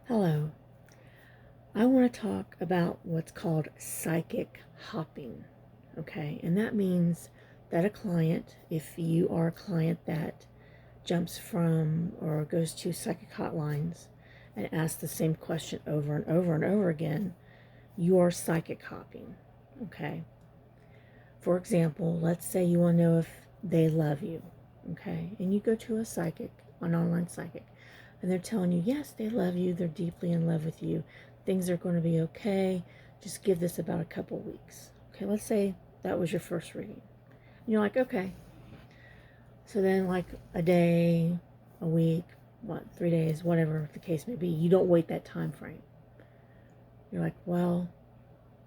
Hello. I want to talk about what's called psychic hopping. Okay, and that means that a client, if you are a client that jumps from or goes to psychic hotlines and asks the same question over and over and over again, you are psychic hopping. Okay, for example, let's say you want to know if they love you. Okay, and you go to a psychic, an online psychic, and they're telling you, yes, they love you, they're deeply in love with you, things are going to be okay, just give this about a couple weeks. Okay, let's say that was your first reading. And you're like, okay. So then, like a day, a week, 3 days, whatever the case may be, you don't wait that time frame. You're like, well,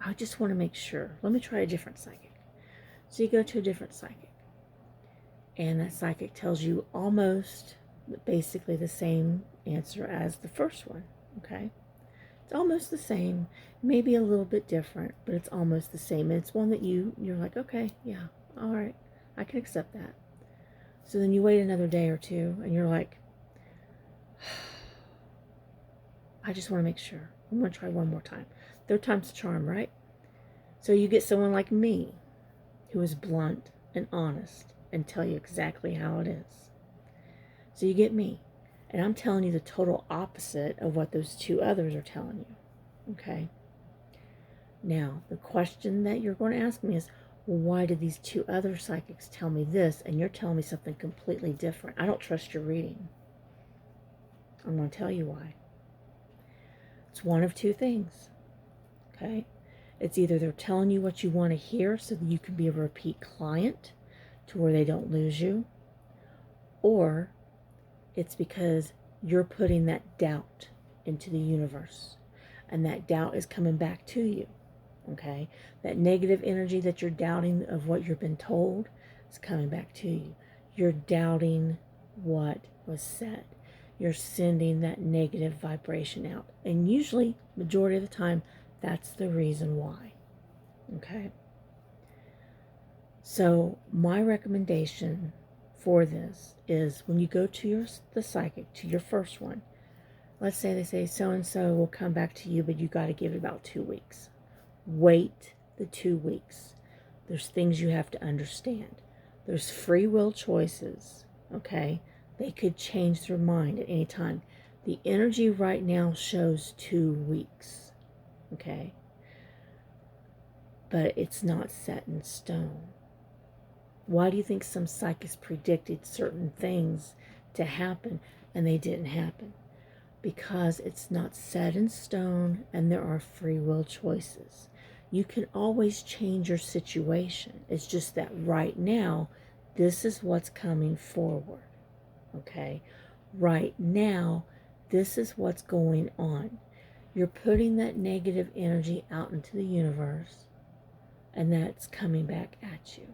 I just want to make sure. Let me try a different psychic. So you go to a different psychic, and that psychic tells you almost basically the same answer as the first one. Okay, it's almost the same, maybe a little bit different, but it's almost the same. And it's one that you're like, okay, yeah, all right, I can accept that. So then you wait another day or two, and you're like, I just want to make sure. I'm going to try one more time. Third time's the charm, right? So you get someone like me, who is blunt and honest and tell you exactly how it is. So you get me, and I'm telling you the total opposite of what those two others are telling you. Okay? Now, the question that you're going to ask me is, well, why did these two other psychics tell me this, and you're telling me something completely different? I don't trust your reading. I'm going to tell you why. It's one of two things. Okay? It's either they're telling you what you want to hear so that you can be a repeat client to where they don't lose you, or it's because you're putting that doubt into the universe, and that doubt is coming back to you. Okay? That negative energy that you're doubting of what you've been told is coming back to you. You're doubting what was said. You're sending that negative vibration out. And usually, majority of the time, that's the reason why. Okay? So my recommendation for this is when you go to the psychic, to your first one, let's say they say so-and-so will come back to you, but you got to give it about 2 weeks. Wait the 2 weeks. There's things you have to understand. There's free will choices, okay? They could change their mind at any time. The energy right now shows 2 weeks, okay? But it's not set in stone. Why do you think some psychics predicted certain things to happen and they didn't happen? Because it's not set in stone and there are free will choices. You can always change your situation. It's just that right now, this is what's coming forward. Okay? Right now, this is what's going on. You're putting that negative energy out into the universe, and that's coming back at you.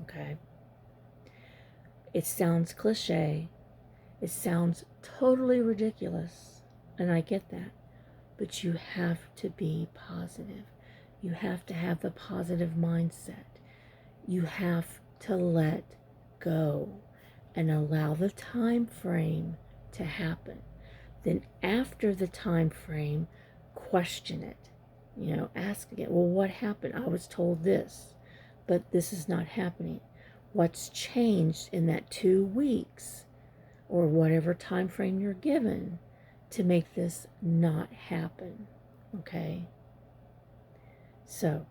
Okay? It sounds cliche. It sounds totally ridiculous, and I get that. But you have to be positive. You have to have the positive mindset. You have to let go and allow the time frame to happen. Then after the time frame, question it. Ask again, well, what happened? I was told this, but this is not happening. What's changed in that 2 weeks or whatever time frame you're given to make this not happen? Okay? So,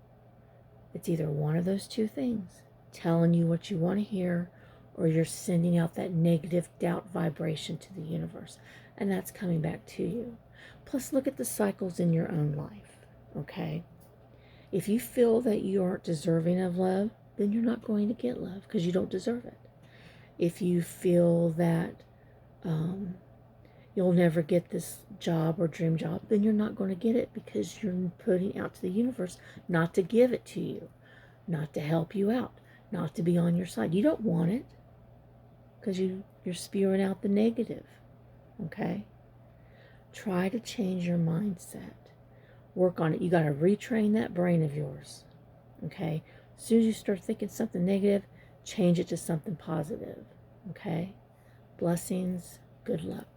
it's either one of those two things, telling you what you want to hear, or you're sending out that negative doubt vibration to the universe, and that's coming back to you. Plus, look at the cycles in your own life, okay? If you feel that you aren't deserving of love, then you're not going to get love because you don't deserve it. If you feel that you'll never get this job or dream job, then you're not going to get it because you're putting out to the universe not to give it to you, not to help you out, not to be on your side. You don't want it because you're spewing out the negative, okay? Try to change your mindset. Work on it. You got to retrain that brain of yours, okay? As soon as you start thinking something negative, change it to something positive, okay? Blessings. Good luck.